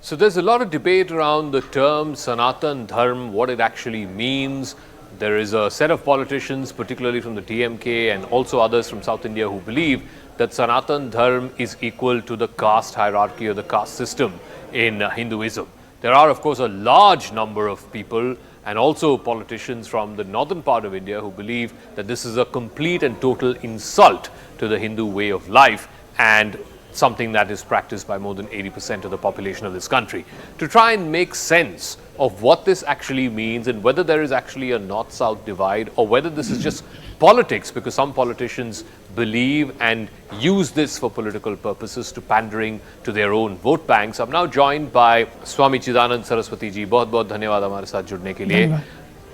So there's a lot of debate around the term Sanatan Dharm, what it actually means. There is a set of politicians, particularly from the DMK and also others from South India, who believe that Sanatan Dharm is equal to the caste hierarchy or the caste system in Hinduism. There are, of course, a large number of people and also politicians from the northern part of India who believe that this is a complete and total insult to the Hindu way of life and something that is practiced by more than 80% of the population of this country. To try and make sense of what this actually means and whether there is actually a north-south divide or whether this is just politics, because some politicians believe and use this for political purposes to pandering to their own vote banks. I'm now joined by Swami Chidanand Saraswati ji. बहुत बहुत धन्यवाद हमारे साथ जुड़ने के लिए.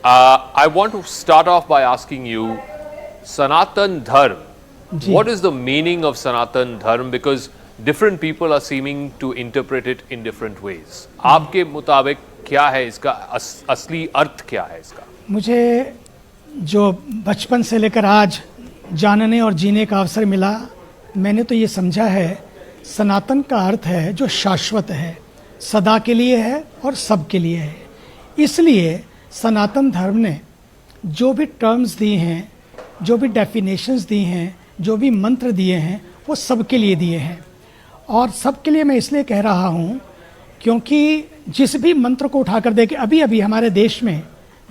I want to start off by asking you, Sanatan Dharm. What is the meaning of Sanatan Dharm? Because different people are seeming to interpret it in different ways. आपके मुताबिक क्या है इसका असली अर्थ क्या है इसका? मुझे जो बचपन से लेकर आज जानने और जीने का अवसर मिला, मैंने तो ये समझा है सनातन का अर्थ है जो शाश्वत है, सदा के लिए है और सब के लिए है. इसलिए सनातन धर्म ने जो भी टर्म्स दी हैं, जो भी डेफिनेशंस दी हैं, जो भी मंत्र दिए हैं, वो सबके लिए दिए हैं. और सबके लिए मैं इसलिए कह रहा हूँ क्योंकि जिस भी मंत्र को उठाकर देखें, अभी अभी हमारे देश में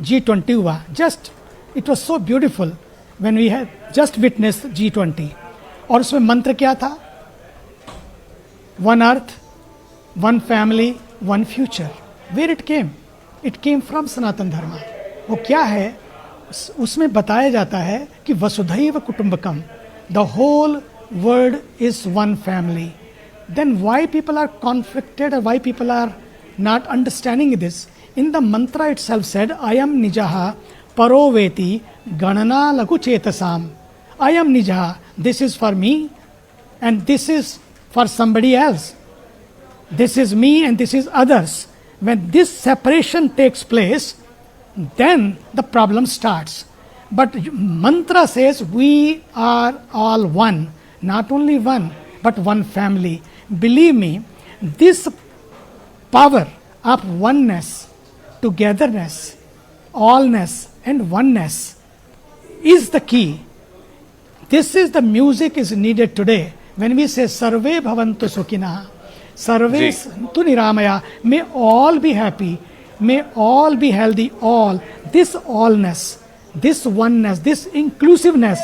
G20 हुआ. Just it was so beautiful when we had just witness G20. और उसमें मंत्र क्या था? One earth, one family, one future. Where it came? It came from Sanatan Dharma. वो क्या है? उसमें बताया जाता है कि वसुधैव कुटुंबकम, the whole world is one family. Then why people are conflicted or why people are not understanding this? In the mantra itself said, I am Nijaha Paroveti Ganana Lagu Chetasam. I am Nijaha. This is for me and this is for somebody else. This is me and this is others. When this separation takes place, then the problem starts. But mantra says we are all one. Not only one, but one family. Believe me, this power of oneness, togetherness, allness and oneness is the key. This is the music is needed today. When we say Sarve Bhavantu Sukhina, Sarve Santu Niramaya, may all be happy, may all be healthy, all. This allness, this oneness, this inclusiveness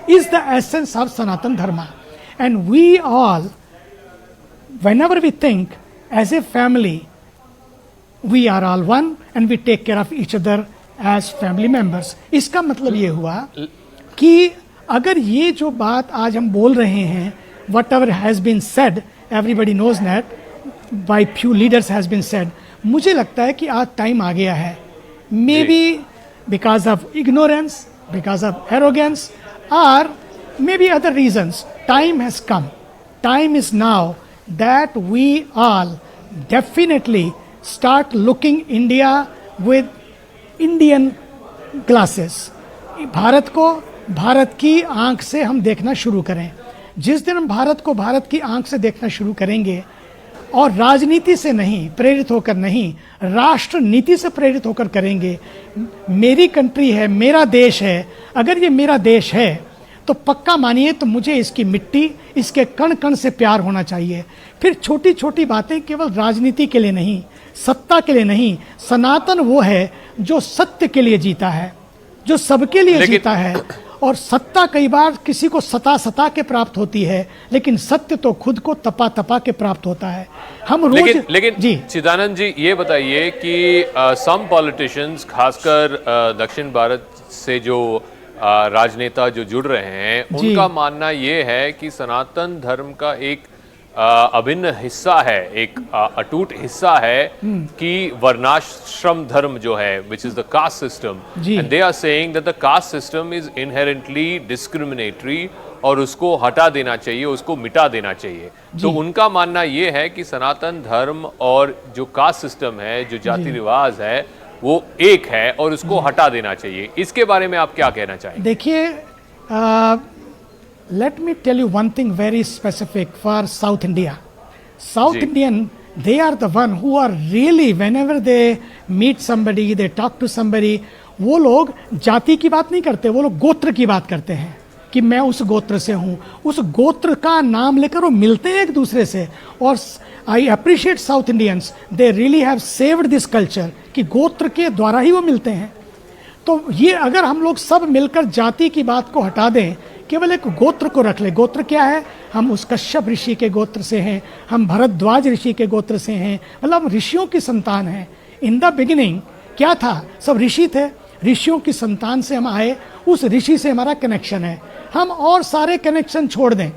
is the essence of Sanatan Dharma. And we all, whenever we think as a family, we are all one and we take care of each other as family members. इसका मतलब ये हुआ कि अगर ये जो बात आज हम बोल रहे हैं, whatever has been said, everybody knows that by few leaders has been said. मुझे लगता है कि आज टाइम आ गया है. Maybe because of ignorance, because of arrogance, or maybe other reasons, time has come. Time is now that we all definitely start looking India with Indian glasses. Bharat को भारत की आंख से हम देखना शुरू करें. जिस दिन हम भारत को भारत की आंख से देखना शुरू करेंगे और राजनीति से नहीं, प्रेरित होकर नहीं, राष्ट्र नीति से प्रेरित होकर करेंगे. मेरी कंट्री है, मेरा देश है. अगर ये मेरा देश है तो पक्का मानिए तो मुझे इसकी मिट्टी, इसके कण कण से प्यार होना चाहिए. फिर छोटी छोटी बातें केवल राजनीति के लिए नहीं, सत्ता के लिए नहीं. सनातन वो है जो सत्य के लिए जीता है, जो सबके लिए जीता है. और सत्ता कई बार किसी को सता के प्राप्त होती है, लेकिन सत्य तो खुद को तपा के प्राप्त होता है. हम रोज लेकिन जी चिदानंद जी, ये बताइए कि सम पॉलिटिशियंस, खासकर दक्षिण भारत से जो राजनेता जो जुड़ रहे हैं, उनका मानना ये है कि सनातन धर्म का एक अभिन्न हिस्सा है, एक अटूट हिस्सा है कि वर्णाश्रम धर्म जो है, which is the caste system, and they are saying that the caste system is inherently discriminatory और उसको हटा देना चाहिए, उसको मिटा देना चाहिए. तो उनका मानना ये है कि सनातन धर्म और जो कास्ट सिस्टम है, जो जाति रिवाज है, वो एक है और उसको हटा देना चाहिए. इसके बारे में आप क्या कहना चाहेंगे? देखिए, let me tell you one thing very specific for South India. South Indian they are the one who are really, whenever they meet somebody, they talk to somebody, वो लोग जाति की बात नहीं करते, वो लोग गोत्र की बात करते हैं कि मैं उस गोत्र से हूं, उस गोत्र का नाम लेकर वो मिलते हैं एक दूसरे से. और I appreciate south Indians, they really have saved this culture कि गोत्र के द्वारा ही वो मिलते हैं. तो ये अगर हम लोग सब मिलकर जाति की बात को हटा दें, केवल एक गोत्र को रख ले. गोत्र क्या है? हम उस कश्यप ऋषि के गोत्र से हैं, हम भरद्वाज ऋषि के गोत्र से हैं, मतलब ऋषियों की संतान हैं. इन द बिगिनिंग क्या था? सब ऋषि थे, ऋषियों की संतान से हम आए, उस ऋषि से हमारा कनेक्शन है. हम और सारे कनेक्शन छोड़ दें.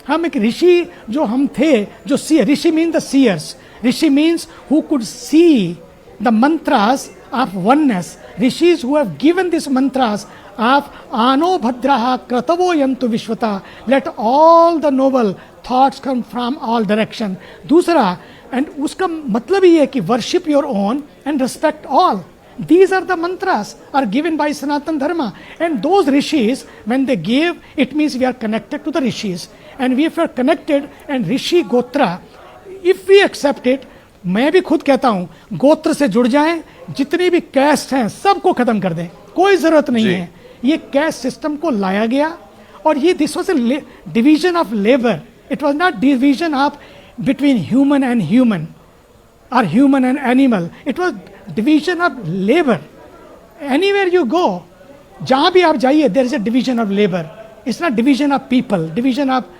हम एक ऋषि जो हम थे, जो see, rishi mean the seers, rishi means who could see the mantras of oneness, rishis who have given these mantras of ano bhadraha kratavo yantu vishwata, let all the noble thoughts come from all direction. दूसरा, and उसका मतलब ही है कि worship your own and respect all. These are the mantras are given by Sanatan Dharma, and those rishis, when they gave, it means we are connected to the rishis, and we are connected, and rishi gotra, if we accept it, मैं भी खुद कहता हूं गोत्र से जुड़ जाएं, जितनी भी कैस्ट हैं सबको खत्म कर दें, कोई जरूरत नहीं है. ये कैस्ट सिस्टम को लाया गया, और ये this was a division of labour. It was not division of between human and human और human and animal. It was division of labour. Anywhere you go, जहां भी आप जाइए, there is a division of labour. It's not division of people, division of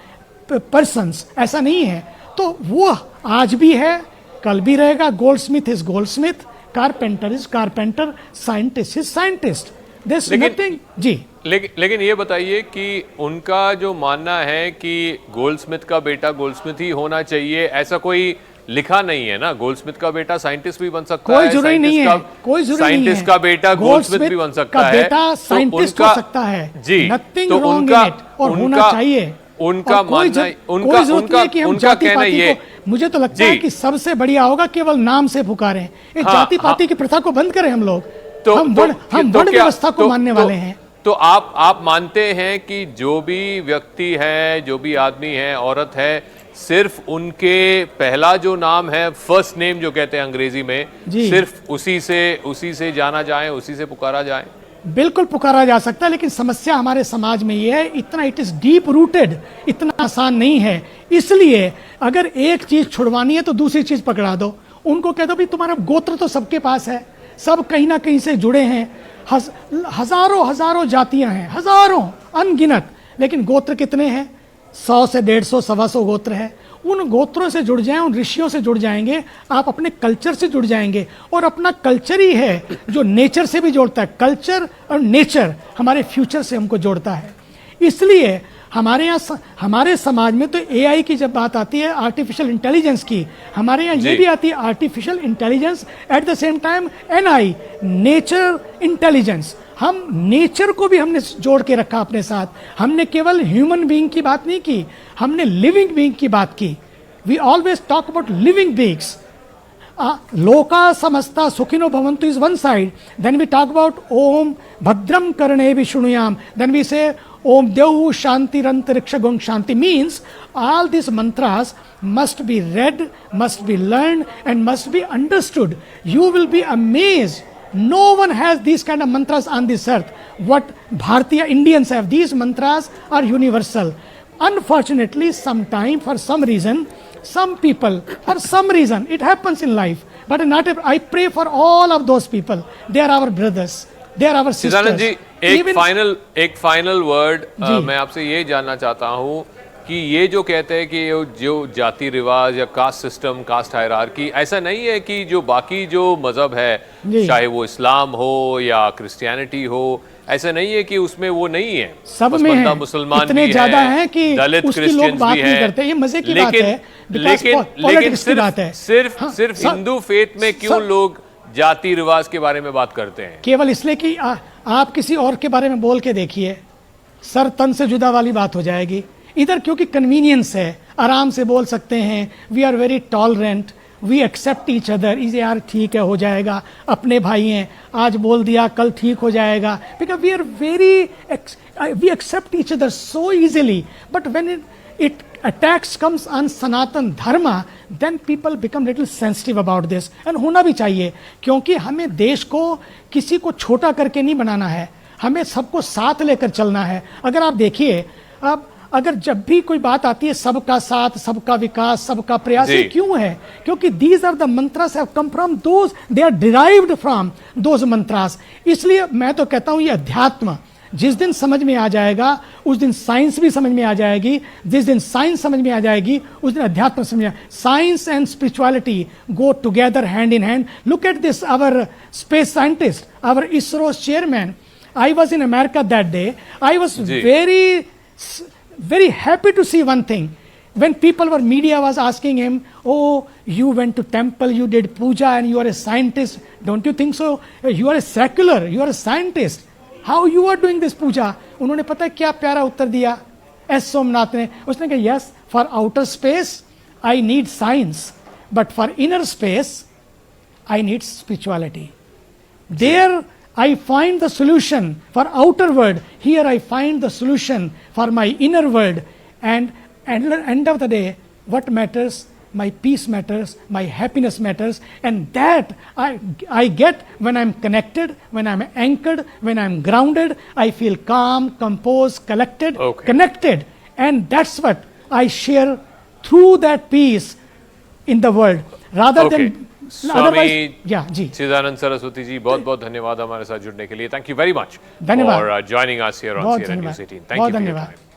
persons, ऐसा नहीं है. तो वो आज भी है, कल भी रहेगा. Goldsmith is goldsmith, carpenter is carpenter, scientist is scientist. This nothing जी. लेकिन ये बताइए कि उनका जो मानना है कि गोल्डस्मिथ का बेटा गोल्डस्मिथ ही होना चाहिए, ऐसा कोई लिखा नहीं है ना. गोल्डस्मिथ का बेटा साइंटिस्ट भी बन सकता है, कोई जरूरी नहीं है, कोई जरूरी नहीं है. साइंटिस्ट का बेटा गोल्डस्मिथ भी बन सकता है, बेटा साइंटिस्ट हो सकता है जी. नथिंग रॉन्ग इन इट, और होना चाहिए. उनका मानना, उनका कहना ये, मुझे तो लगता है कि सबसे बढ़िया होगा केवल नाम से पुकारें. इस जाति पाति की प्रथा को बंद करें हम लोग. हम वर्ण व्यवस्था को मानने वाले हैं. तो आप मानते हैं कि जो भी व्यक्ति है, जो भी आदमी है, औरत है, सिर्फ उनके पहला जो नाम है, फर्स्ट नेम जो कहते हैं अंग्रेजी में, सिर्फ उसी से जाना जाए, उसी से पुकारा जाए? बिल्कुल पुकारा जा सकता है, लेकिन समस्या हमारे समाज में ये है, इतना इट इज डीप रूटेड, इतना आसान नहीं है. इसलिए अगर एक चीज छुड़वानी है तो दूसरी चीज पकड़ा दो. उनको कह दो भाई तुम्हारा गोत्र तो सबके पास है, सब कहीं ना कहीं से जुड़े हैं. हजारों जातियां हैं, हजारों अनगिनत, लेकिन गोत्र कितने हैं? 100 से 150, 125 गोत्र है. उन गोत्रों से जुड़ जाएं, उन ऋषियों से जुड़ जाएंगे, आप अपने कल्चर से जुड़ जाएंगे. और अपना कल्चर ही है जो नेचर से भी जोड़ता है. कल्चर और नेचर हमारे फ्यूचर से हमको जोड़ता है. इसलिए हमारे यहाँ, हमारे समाज में तो एआई की जब बात आती है, आर्टिफिशियल इंटेलिजेंस की, हमारे यहाँ ये भी आती है artificial intelligence, at the same time NI, nature intelligence. हम नेचर को भी हमने जोड़ के रखा अपने साथ. हमने केवल ह्यूमन बीइंग की बात नहीं की, हमने लिविंग बीइंग की बात की. We always talk about living beings. लोका समस्ता सुखिनो भवन्तु is one side. Then we talk about Om Bhadram Karnevi Shunuyam. Then we say Om Devu Shanti Rantariksha Gong Shanti. Means all these mantras must be read, must be learned, and must be understood. You will be amazed. No one has these kind of mantras on this earth. What Bharatiya Indians have, these mantras are universal. Unfortunately, sometime, for some reason, some people, for some reason, it happens in life. But not. I pray for all of those people. They are our brothers. They are our sisters. Siddhanand जी, एक final word मैं आपसे ये जानना चाहता हूँ कि ये जो कहते हैं कि जो जाति रिवाज या कास्ट सिस्टम, कास्ट हायरार्की, ऐसा नहीं है कि जो बाकी जो मजहब है, चाहे वो इस्लाम हो या क्रिश्चियनिटी हो, ऐसा नहीं है कि उसमें वो नहीं है. सब में है, मुसलमान इतने ज्यादा हैं कि दलित क्रिश्चियन बात नहीं करते. ये मजे की बात है, लेकिन सिर्फ हिंदू फेथ में क्यों लोग जाति रिवाज के बारे में बात करते हैं? केवल इसलिए कि आप किसी और के बारे में बोल के देखिए, सर तन से जुदा वाली बात हो जाएगी. इधर क्योंकि कन्वीनियंस है, आराम से बोल सकते हैं. We are very tolerant, we accept each other. इसे यार ठीक है, हो जाएगा, अपने भाई हैं, आज बोल दिया कल ठीक हो जाएगा. Because we are very, we accept each other so easily. But when it attacks comes on Sanatan Dharma, then people become little sensitive about this. And होना भी चाहिए, क्योंकि हमें देश को किसी को छोटा करके नहीं बनाना है, हमें सबको साथ लेकर चलना है. अगर आप देखिए, अब अगर जब भी कोई बात आती है सबका साथ, सबका विकास, सबका प्रयास, ये क्यों है? क्योंकि these are the mantras have come from those, they are derived from those mantras. इसलिए मैं तो कहता हूं ये अध्यात्म जिस दिन समझ में आ जाएगा उस दिन साइंस भी समझ में आ जाएगी, जिस दिन साइंस समझ में आ जाएगी उस दिन अध्यात्म समझ में आ. Science and spirituality go together hand in hand. Look at this, our space scientist, our ISRO chairman. I was in America that day. I was very happy to see one thing. When media was asking him, oh, you went to temple, you did puja and you are a scientist. Don't you think so? You are a secular, you are a scientist. How you are doing this puja? उन्होंने पता है क्या प्यारा उत्तर दिया S Somnath ने. उसने कहा, yes, for outer space, I need science. But for inner space, I need spirituality. There I find the solution for outer world. Here I find the solution for my inner world. And at the end of the day, what matters? My peace matters, my happiness matters. And that I get when I'm connected, when I'm anchored, when I'm grounded. I feel calm, composed, collected, connected. And that's what I share through that peace in the world. Rather than Swami ji चिदानंद सरस्वती जी, बहुत बहुत धन्यवाद हमारे साथ जुड़ने के लिए. Thank you very much धन्यवाद for joining us here on CNN News 18. Thank you.